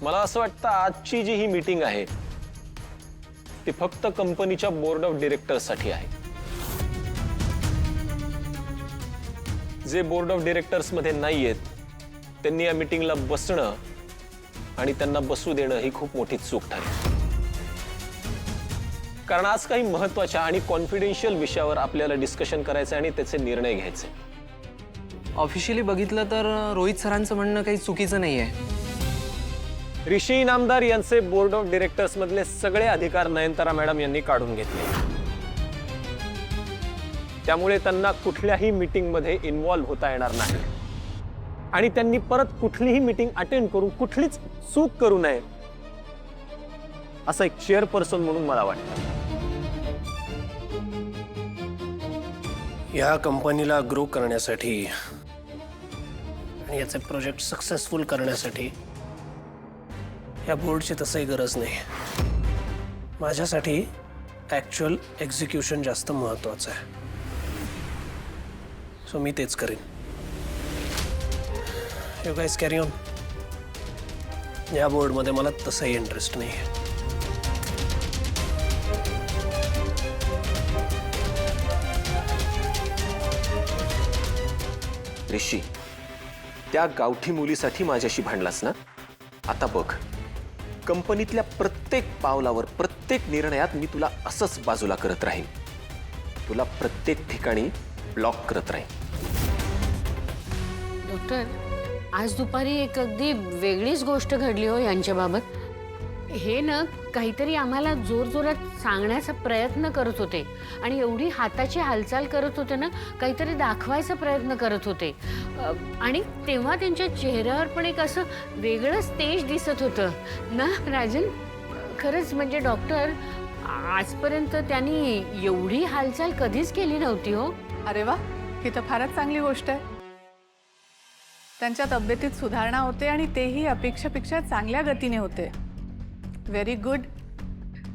मला असं वाटतं आजची जी ही मीटिंग आहे ती फक्त कंपनीच्या बोर्ड ऑफ डिरेक्टर्ससाठी आहे. जे बोर्ड ऑफ डिरेक्टर्स मध्ये नाहीयेत त्यांनी या मीटिंगला बसणं आणि त्यांना बसू देणं ही खूप मोठी चूक ठरली. कारण आज काही महत्त्वाच्या आणि कॉन्फिडेन्शियल विषयावर आपल्याला डिस्कशन करायचं आणि त्याचे निर्णय घ्यायचे. ऑफिशियली बघितलं तर रोहित सरांचं म्हणणं काही चुकीचं नाहीये. ऋषी इनामदार यांचे बोर्ड ऑफ डिरेक्टर्स मधले सगळे अधिकार नयनतारा मॅडम यांनी काढून घेतले. त्यामुळे त्यांना कुठल्याही मीटिंग मध्ये इन्व्हॉल्व होता येणार नाही आणि त्यांनी परत कुठलीही मीटिंग अटेंड करून कुठलीच चूक करू नये असं एक चेअरपर्सन म्हणून मला वाटतं. या कंपनीला ग्रो करण्यासाठी आणि याचे प्रोजेक्ट सक्सेसफुल करण्यासाठी या बोर्डची तसही गरज नाही. माझ्यासाठी ॲक्च्युअल एक्झिक्युशन जास्त महत्त्वाचं आहे. सो मी तेच करेन. You guys carry on. या बोर्डमध्ये मला तसंही इंटरेस्ट नाही आहे. ऋषी, त्या गावठी मुलीसाठी माझ्याशी भांडलास ना? आता बघ, कंपनीतल्या प्रत्येक पावलावर प्रत्येक निर्णयात मी तुला असंच बाजूला करत राहीन. तुला प्रत्येक ठिकाणी ब्लॉक करत राहीन. डॉक्टर, आज दुपारी एक अगदी वेगळीच गोष्ट घडली हो यांच्याबाबत. हे ना काहीतरी आम्हाला जोरजोरात सांगण्याचा प्रयत्न करत होते आणि एवढी हाताची हालचाल करत होते ना, काहीतरी दाखवायचा प्रयत्न करत होते. आणि तेव्हा त्यांच्या चेहऱ्यावर पण एक असं वेगळंच तेज दिसत होतं ना राजन. खरंच म्हणजे डॉक्टर, आजपर्यंत त्यांनी एवढी हालचाल कधीच केली नव्हती हो. अरे वा, ही तर फारच चांगली गोष्ट आहे. त्यांच्या तब्येतीत सुधारणा होते आणि तेही अपेक्षेपेक्षा चांगल्या गतीने होते. Very good.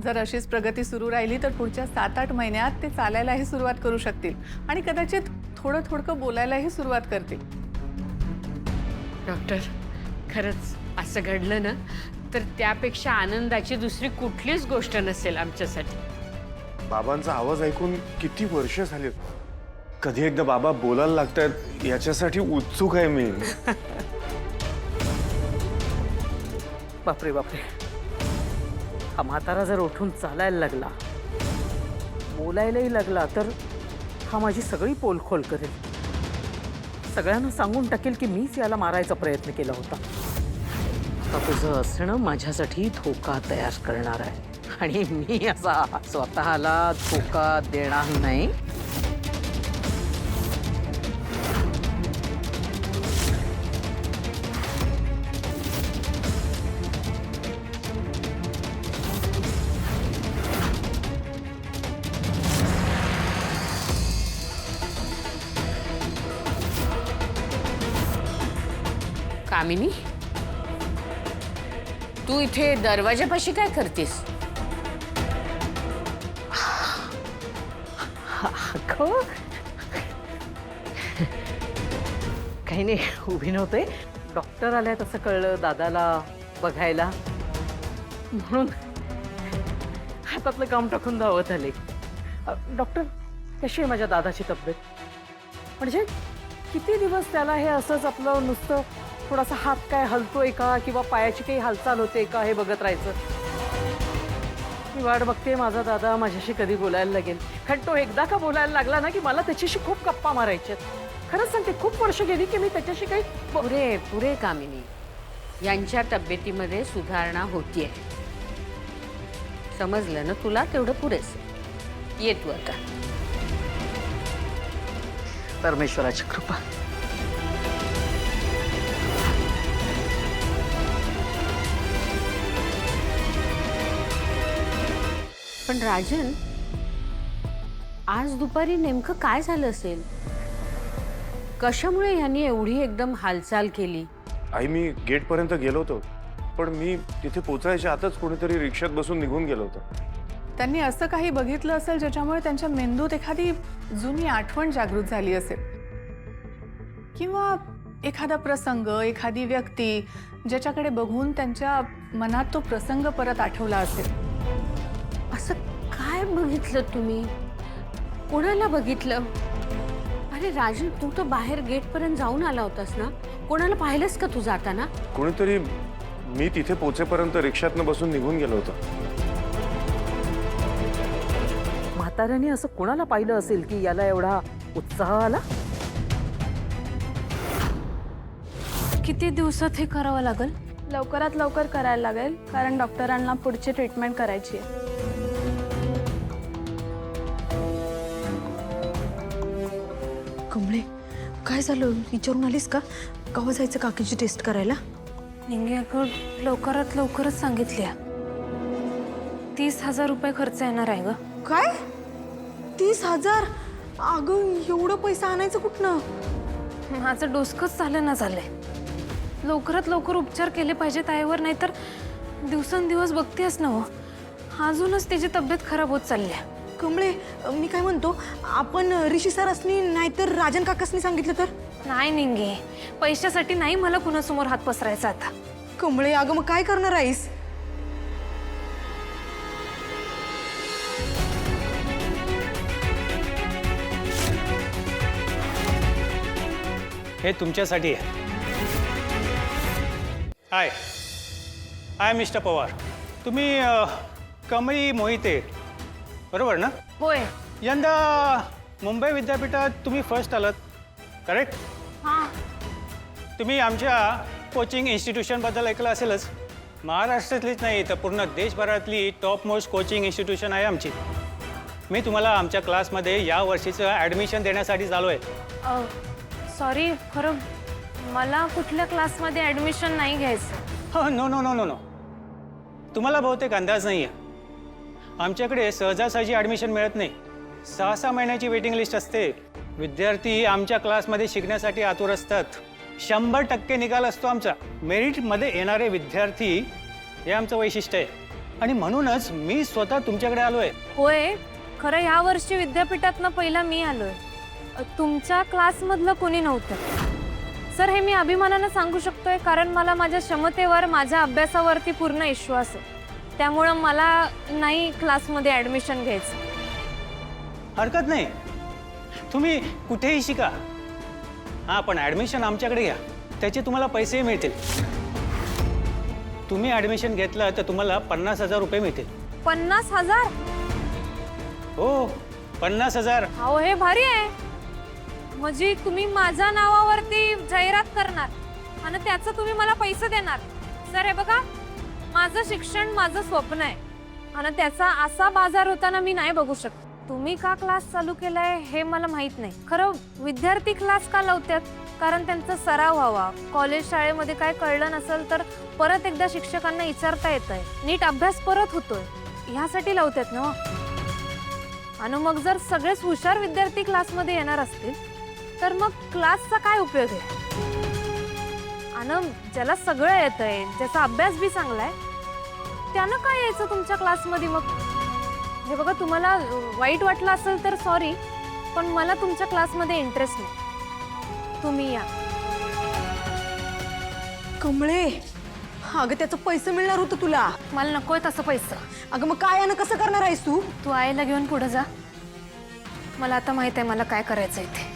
जर अशीच प्रगती सुरू राहिली तर पुढच्या 7-8 महिन्यात ते चालायलाही सुरुवात करू शकतील आणि कदाचित थोडं थोडकं बोलायलाही सुरुवात करतील. डॉक्टर, खरंच असं घडलं ना तर त्यापेक्षा आनंदाची दुसरी कुठलीच गोष्ट नसेल आमच्यासाठी. बाबांचा आवाज ऐकून किती वर्ष झाली. कधी एकदा बाबा बोलायला लागतात याच्यासाठी उत्सुक आहे मी. बापरे बापरे, हा म्हातारा जर उठून चालायला लागला, बोलायलाही लागला तर हा माझी सगळी पोलखोल करेल. सगळ्यांना सांगून टाकेल की मीच याला मारायचा प्रयत्न केला होता. आता तुझं असणं माझ्यासाठी धोका तयार करणार आहे आणि मी असा स्वतःला धोका देणार नाही. कामिनी, तू इथे दरवाजापाशी काय करतेस? अगं, काही नाही, उभी नव्हते. डॉक्टर आल्यात असं कळलं दादाला बघायला, म्हणून हातातलं काम टाकून धावत आले. डॉक्टर, कशी आहे माझ्या दादाची तब्येत? म्हणजे किती दिवस त्याला हे असंच आपलं नुसतं थोडासा हात काय हलतोय का किंवा पायाची काही हालचाल होते का हे बघत राहायचं. मी वाट बघते माझा दादा माझ्याशी कधी बोलायला लागेल. कारण तो एकदा का बोलायला लागला ना की मला त्याच्याशी खूप गप्पा मारायच्यात. खरंच सांगते, खूप वर्ष गेली की मी त्याच्याशी काही पुरे कामिनी, यांच्या तब्येतीमध्ये सुधारणा होतीये. समजलं ना तुला? तेवढं पुरेसं. ये तू आता. परमेश्वराची कृपा. पण राजन, आज दुपारी नेमकं काय झालं असेल? कशामुळे यांनी एवढी एकदम हालचाल केली? आई, मी गेटपर्यंत गेलो होतो, पण मी तिथे पोचायच्या आतच कोणीतरी रिक्षात बसून निघून गेलो होतो. त्यांनी असं काही बघितलं असेल ज्याच्यामुळे त्यांच्या मेंदूत एखादी जुनी आठवण जागृत झाली असेल, किंवा एखादा प्रसंग, एखादी व्यक्ती ज्याच्याकडे बघून त्यांच्या मनात तो प्रसंग परत आठवला असेल. असं काय बघितलं तुम्ही? कोणाला बघितलं? अरे राजन, तू तर बाहेर गेटपर्यंत जाऊन आला होतास ना? कोणाला पाहिलंस का तू जाताना? कोणीतरी मी तिथे पोहोचेपर्यंत रिक्षातनं बसून निघून गेलो होतो. म्हाताऱ्याने असं कोणाला पाहिलं असेल की याला एवढा उत्साह आला? किती दिवसात हे करावं लागेल? लवकरात लवकर करायला लागेल, कारण डॉक्टरांना पुढची ट्रीटमेंट करायची आहे. कमळे, काय झालं? विचारून आलीस का? केव्हा जायचं काकीची टेस्ट करायला? निंगे लवकरात लवकरच सांगितल्या. 30,000 रुपये खर्च येणार आहे ग. काय? 30,000? अगं, एवढं पैसा आणायचं कुठनं? माझं डोसकंच झालं ना झालंय. लवकरात लवकर उपचार केले पाहिजेत आईवर, नाहीतर दिवसेंदिवस बघतेस ना हो, अजूनच तिची तब्येत खराब होत चालली आहे. कमळे, मी काय म्हणतो, आपण ऋषी सरासनी नाहीतर राजन काकासनी सांगितलं तर? नाही निंगे, पैशासाठी नाही मला कुणासमोर हात पसरायचा आता. कमळे, अगं मग काय करणार आहेस? हे तुमच्यासाठी आहे. I mister Pawar. तुम्ही कमळी मोहिते बरोबर ना? होय. यंदा मुंबई विद्यापीठात तुम्ही फर्स्ट आलात, करेक्ट? हां. तुम्ही आमच्या कोचिंग इन्स्टिट्यूशनबद्दल ऐकलं असेलच. महाराष्ट्रातलीच नाही तर पूर्ण देशभरातली टॉप मोस्ट कोचिंग इन्स्टिट्यूशन आहे आमची. मी तुम्हाला आमच्या क्लासमध्ये या वर्षीचं ॲडमिशन देण्यासाठी आलो आहे. सॉरी, खरं मला कुठल्या क्लासमध्ये ॲडमिशन नाही घ्यायचं. हो, no no no no no तुम्हाला बहुतेक अंदाज नाही आहे. आमच्याकडे सहजासहजी ॲडमिशन मिळत नाही. 6-6 महिन्याची वेटिंग लिस्ट असते. विद्यार्थी आमच्या क्लासमध्ये शिकण्यासाठी आतुर असतात. 100% निकाल असतो आमचा. मेरिटमध्ये येणारे विद्यार्थी हे आमचं वैशिष्ट्य आहे. आणि म्हणूनच मी स्वतः तुमच्याकडे आलो आहे. होय, खरं ह्या वर्षी विद्यापीठातनं पहिला मी आलोय. तुमच्या क्लासमधलं कोणी नव्हतं. सर, हे मी अभिमानानं सांगू शकतोय, कारण मला माझ्या क्षमतेवर, माझ्या अभ्यासावरती पूर्ण विश्वास आहे. त्यामुळं मला नाही क्लासमध्ये ॲडमिशन घ्यायचं. हरकत नाही, तुम्ही कुठेही शिका. हां, पण ॲडमिशन आमच्याकडे घ्या, त्याचे तुम्हाला पैसेही मिळतील. तुम्ही ॲडमिशन घेतलं तर तुम्हाला 50,000 रुपये मिळतील. 50,000? हो, 50,000. अहो, हे भारी आहे. म्हणजे तुम्ही माझ्या नावावरती जाहिरात करणार आणि त्याचं तुम्ही मला पैसे देणार. सर, हे बघा, माझं शिक्षण माझं स्वप्न आहे आणि त्याचा असा बाजार होताना मी नाही बघू शकत. तुम्ही का क्लास चालू केलाय हे मला माहित नाही. खरं विद्यार्थी क्लास का लावतात? कारण त्यांचा सराव व्हावा. कॉलेज शाळेमध्ये काय कळलं नसेल तर परत एकदा शिक्षकांना विचारता येतंय, नीट अभ्यास परत होतोय, ह्यासाठी लावतात ना. आणि मग जर सगळेच हुशार विद्यार्थी क्लासमध्ये येणार असतील तर मग क्लासचा काय उपयोग आहे? आणि ज्याला सगळं येतंय, ज्याचा अभ्यास बी चांगला आहे, त्यानं काय यायचं तुमच्या क्लासमध्ये? मग हे बघा, तुम्हाला वाईट वाटलं असेल तर सॉरी, पण मला तुमच्या क्लासमध्ये इंटरेस्ट नाही. तुम्ही या. कमळे, अगं त्याचं पैसे मिळणार होतं तुला. मला नकोय तसं पैसा. अगं मग काय आणि कसं करणार आहेस तू? तू आईला घेऊन पुढे जा. मला आता माहित आहे मला काय करायचं इथे.